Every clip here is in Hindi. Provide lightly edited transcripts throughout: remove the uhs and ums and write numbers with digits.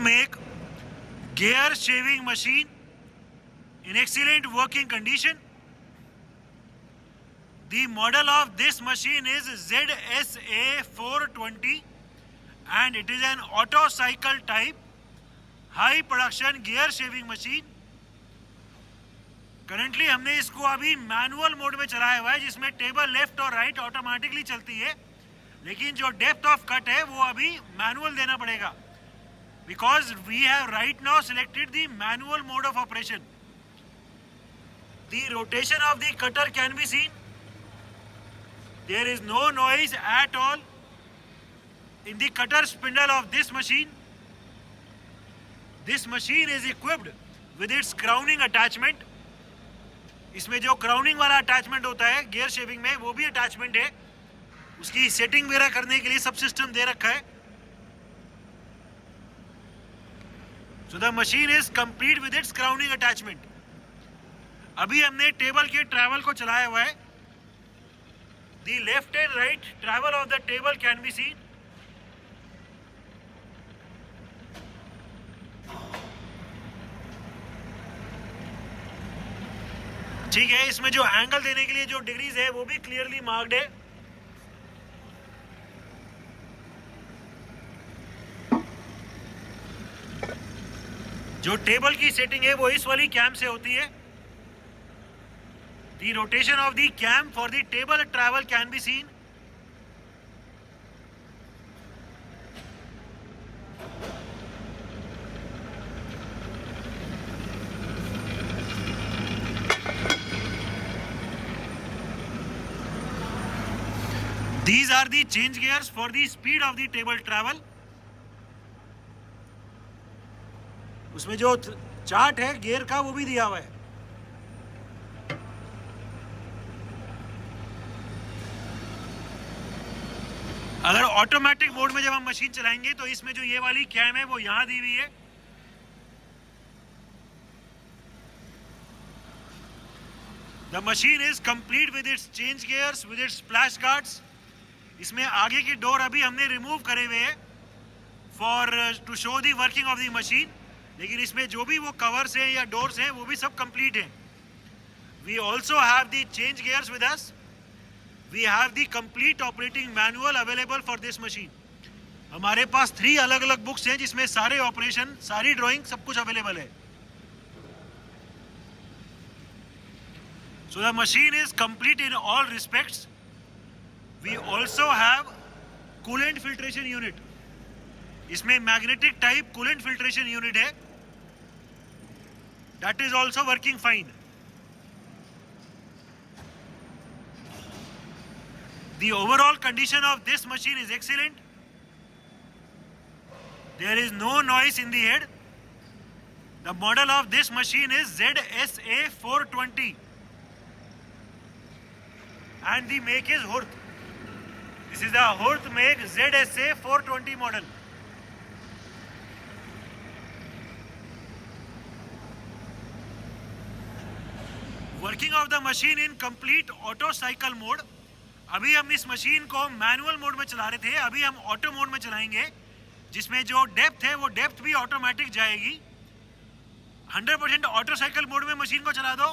make gear shaving machine in excellent working condition. The model of this machine is ZSA 420 and it is an auto cycle type high production gear shaving machine. Currently हमने इसको अभी मैनुअल मोड में चलाया हुआ है, जिसमें टेबल लेफ्ट और राइट ऑटोमेटिकली चलती है, लेकिन जो डेप्थ ऑफ कट है वो अभी मैनुअल देना पड़ेगा, because we have right now selected the manual mode of operation. The rotation of the cutter can be seen. There is no noise at all in the cutter spindle of this machine. This machine is equipped with its crowning attachment. इसमें जो क्राउनिंग वाला अटैचमेंट होता है गियर शेविंग में, वो भी अटैचमेंट है. उसकी सेटिंग वगैरह करने के लिए सब सिस्टम दे रखा है. So the machine is complete with its crowning attachment. अभी हमने टेबल के ट्रैवल को चलाया हुआ है. The left and right travel of the table can be seen. ठीक है, इसमें जो एंगल देने के लिए जो डिग्रीज है वो भी क्लियरली मार्क्ड है. जो टेबल की सेटिंग है वो इस वाली कैम से होती है. The rotation of the cam for the table travel can be seen. These are the change gears for the speed of the table travel. उसमें जो चार्ट है गियर का वो भी दिया हुआ है. अगर ऑटोमेटिक मोड में जब हम मशीन चलाएंगे तो इसमें जो ये वाली कैम है वो यहां दी हुई है. The machine is complete with its change gears, with its splash guards. इसमें आगे की डोर अभी हमने रिमूव करे हुए हैं for to show the working of the machine, लेकिन इसमें जो भी वो कवर्स हैं या डोर्स हैं वो भी सब कंप्लीट हैं. We also have the change gears with us. We have the complete operating manual available for this machine. हमारे पास 3 अलग अलग बुक्स हैं जिसमें सारे ऑपरेशन, सारी ड्राइंग, सब कुछ अवेलेबल है. So the machine is complete in all respects. We also have coolant filtration unit. इसमें magnetic type coolant filtration unit है. That is also working fine. The overall condition of this machine is excellent. There is no noise in the head. The model of this machine is ZSA 420 and the make is Hurth. This is the Hurth make ZSA 420 model. Working of the machine in complete auto cycle mode. अभी हम इस मशीन को मैनुअल मोड में चला रहे थे, अभी हम ऑटो मोड में चलाएंगे, जिसमें जो डेप्थ है वो डेप्थ भी ऑटोमेटिक जाएगी. 100% ऑटो साइकिल मोड में मशीन को चला दो.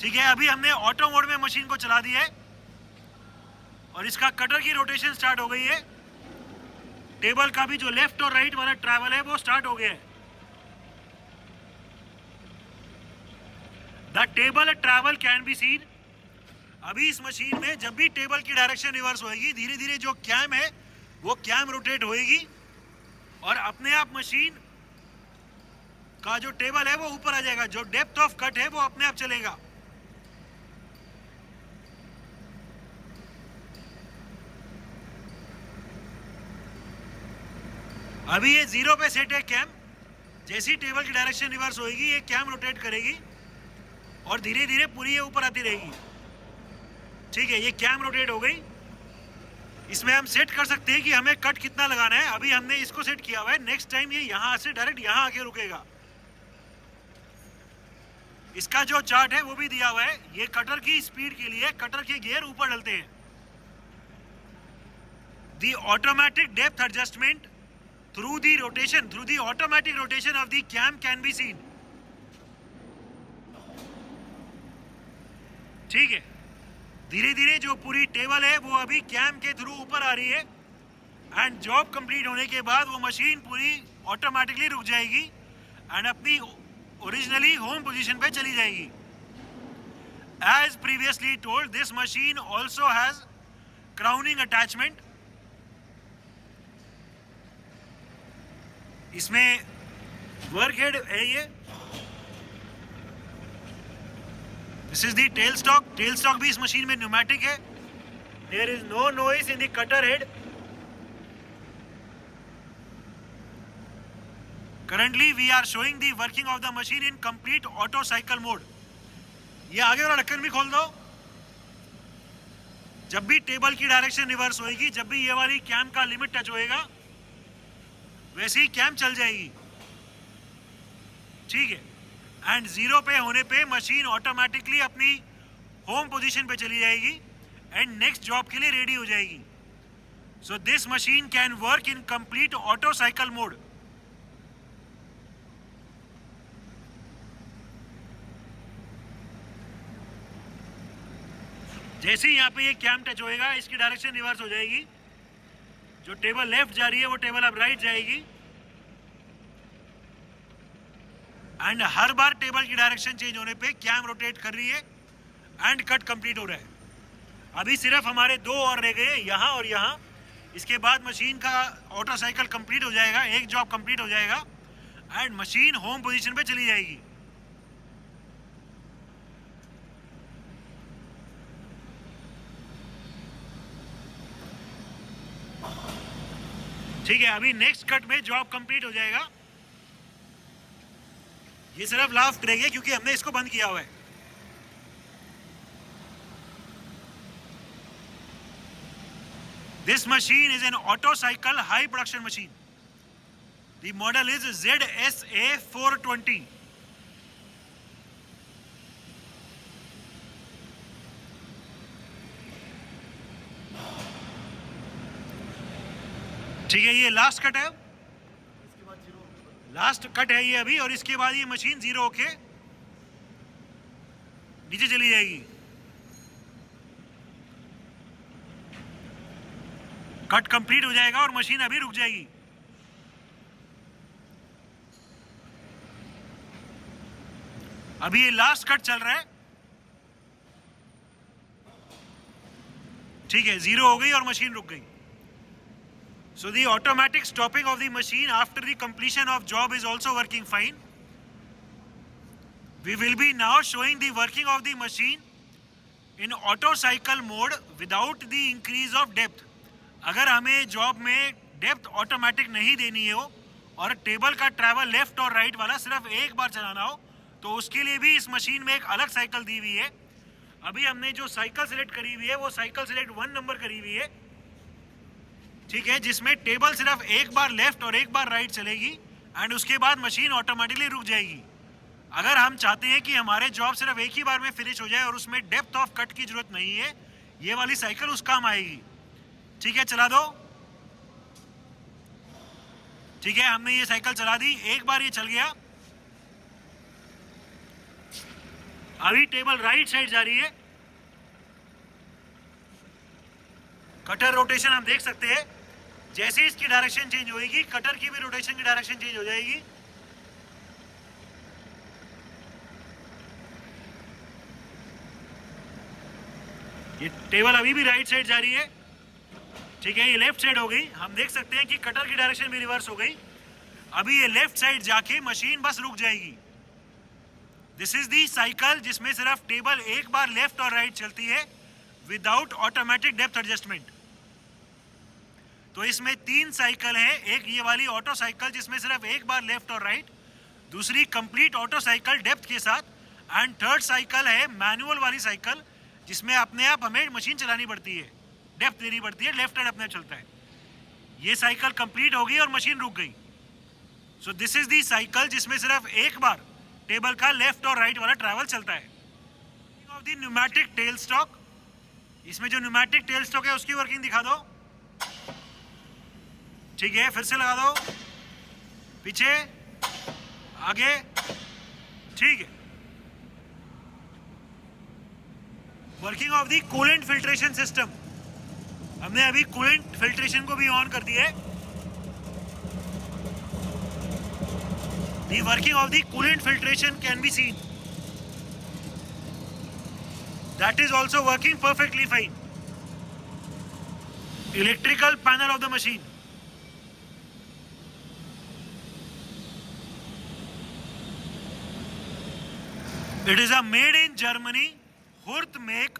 ठीक है, अभी हमने ऑटो मोड में मशीन को चला दिया है और इसका कटर की रोटेशन स्टार्ट हो गई है. टेबल का भी जो लेफ्ट और राइट वाला ट्रैवल है वो स्टार्ट हो गया है. The table travel can be scene. अभी इस मशीन में जब भी टेबल की डायरेक्शन रिवर्स होएगी, धीरे धीरे जो कैम है वो कैम रोटेट होएगी और अपने आप मशीन का जो टेबल है वो ऊपर आ जाएगा. जो डेप्थ ऑफ कट है वो अपने आप चलेगा. अभी ये 0 पे सेट है कैम. जैसी टेबल की डायरेक्शन रिवर्स होएगी ये कैम रोटेट करेगी और धीरे धीरे पूरी ये ऊपर आती रहेगी. ठीक है, ये कैम रोटेट हो गई. इसमें हम सेट कर सकते हैं कि हमें कट कितना लगाना है. अभी हमने इसको सेट किया हुआ है. नेक्स्ट टाइम ये यहाँ से डायरेक्ट यहाँ आके रुकेगा. इसका जो चार्ट है वो भी दिया हुआ है. ये कटर की स्पीड के लिए कटर के गियर ऊपर डलते हैं. the automatic depth adjustment through the automatic rotation of the cam can be seen. ठीक है, धीरे धीरे जो पूरी टेबल है वो अभी कैम के थ्रू ऊपर आ रही है एंड जॉब कंप्लीट होने के बाद वो मशीन पूरी ऑटोमेटिकली रुक जाएगी एंड अपनी ओरिजिनली होम पोजीशन पे चली जाएगी. As previously told, this machine also has crowning attachment. इसमें वर्क हेड है ये. This is the tail stock. Tail stock भी इस मशीन में न्यूमेटिक है. There is no noise in the cutter head. Currently we are showing the working of the machine in complete auto cycle mode. ये आगे वाला ढक्कन भी खोल दो. जब भी टेबल की डायरेक्शन रिवर्स होएगी, जब भी ये वाली कैम का लिमिट टच होएगा, वैसे ही कैम चल जाएगी. ठीक है. एंड जीरो पे होने पे मशीन ऑटोमेटिकली अपनी होम पोजीशन पे चली जाएगी एंड नेक्स्ट जॉब के लिए रेडी हो जाएगी. So this machine can work in complete auto cycle mode. जैसे ही यहाँ पे ये कैम टच होएगा, इसकी डायरेक्शन रिवर्स हो जाएगी. जो टेबल लेफ्ट जा रही है वो टेबल अब राइट जाएगी एंड हर बार टेबल की डायरेक्शन चेंज होने पे कैम रोटेट कर रही है एंड कट कंप्लीट हो रहा है. अभी सिर्फ हमारे दो और रह गए, यहाँ और यहाँ. इसके बाद मशीन का ऑटो साइकिल कंप्लीट हो जाएगा, एक जॉब कंप्लीट हो जाएगा एंड मशीन होम पोजीशन पे चली जाएगी. ठीक है, अभी नेक्स्ट कट में जॉब कंप्लीट हो जाएगा. ये सिर्फ लास्ट रहेगा क्योंकि हमने इसको बंद किया हुआ है. This machine is an auto cycle high production machine. The model is ZSA 420. ठीक है, ये लास्ट कट है. लास्ट कट है ये अभी, और इसके बाद ये मशीन जीरो होके नीचे चली जाएगी. कट कंप्लीट हो जाएगा और मशीन अभी रुक जाएगी. अभी ये लास्ट कट चल रहा है. ठीक है, जीरो हो गई और मशीन रुक गई. So the automatic stopping of the machine after the completion of job is also working fine. We will be now showing the working of the machine in auto cycle mode without the increase of depth. अगर हमें जॉब में डेप्थ ऑटोमेटिक नहीं देनी हो और टेबल का ट्रैवल लेफ्ट और राइट वाला सिर्फ एक बार चलाना हो, तो उसके लिए भी इस मशीन में एक अलग साइकिल दी हुई है. अभी हमने जो साइकिल सिलेक्ट करी हुई है वो साइकिल सिलेक्ट 1 नंबर करी हुई है. ठीक है, जिसमें टेबल सिर्फ एक बार लेफ्ट और एक बार राइट चलेगी एंड उसके बाद मशीन ऑटोमेटिकली रुक जाएगी. अगर हम चाहते हैं कि हमारे जॉब सिर्फ एक ही बार में फिनिश हो जाए और उसमें डेप्थ ऑफ कट की जरूरत नहीं है, ये वाली साइकिल उस काम आएगी. ठीक है, चला दो. ठीक है, हमने ये साइकिल चला दी. एक बार ये चल गया. अभी टेबल राइट साइड जा रही है. कटर रोटेशन हम देख सकते हैं. जैसे इसकी डायरेक्शन चेंज होगी, कटर की भी रोटेशन की डायरेक्शन चेंज हो जाएगी. ये टेबल अभी भी राइट साइड जा रही है. ठीक है, ये लेफ्ट साइड हो गई. हम देख सकते हैं कि कटर की डायरेक्शन भी रिवर्स हो गई. अभी ये लेफ्ट साइड जाके मशीन बस रुक जाएगी. दिस इज दी साइकिल जिसमें सिर्फ टेबल एक बार लेफ्ट और राइट चलती है विदाउट ऑटोमेटिक डेप्थ एडजस्टमेंट. तो इसमें 3 साइकिल है. एक ये वाली ऑटो साइकिल जिसमें सिर्फ एक बार लेफ्ट और राइट, दूसरी कंप्लीट ऑटो साइकिल डेप्थ के साथ, एंड थर्ड साइकिल है मैनुअल वाली साइकिल जिसमें अपने आप हमें मशीन चलानी पड़ती है, डेप्थ देनी पड़ती है, लेफ्ट हैंड अपने आप चलता है. ये साइकिल कंप्लीट हो गई और मशीन रुक गई. So this is the cycle जिसमें सिर्फ एक बार टेबल का लेफ्ट और राइट वाला ट्रैवल चलता है. Of the pneumatic tell stock. इसमें जो न्यूमेटिक टेल स्टॉक है उसकी वर्किंग दिखा दो. ठीक है, फिर से लगा दो, पीछे, आगे, ठीक है। Working of the coolant filtration system, हमने अभी कूलेंट फिल्ट्रेशन को भी ऑन कर दिया है। The working of the coolant filtration can be scene, that is also working perfectly fine. Electrical panel of the machine, it is a made in Germany Hurth make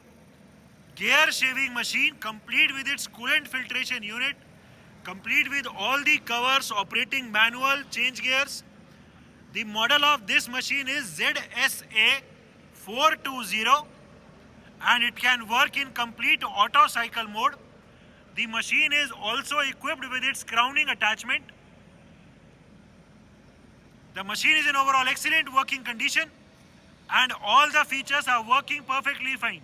gear shaving machine, complete with its coolant filtration unit, complete with all the covers, operating manual, change gears. The model of this machine is ZSA 420 and it can work in complete auto cycle mode. The machine is also equipped with its crowning attachment. The machine is in overall excellent working condition and all the features are working perfectly fine.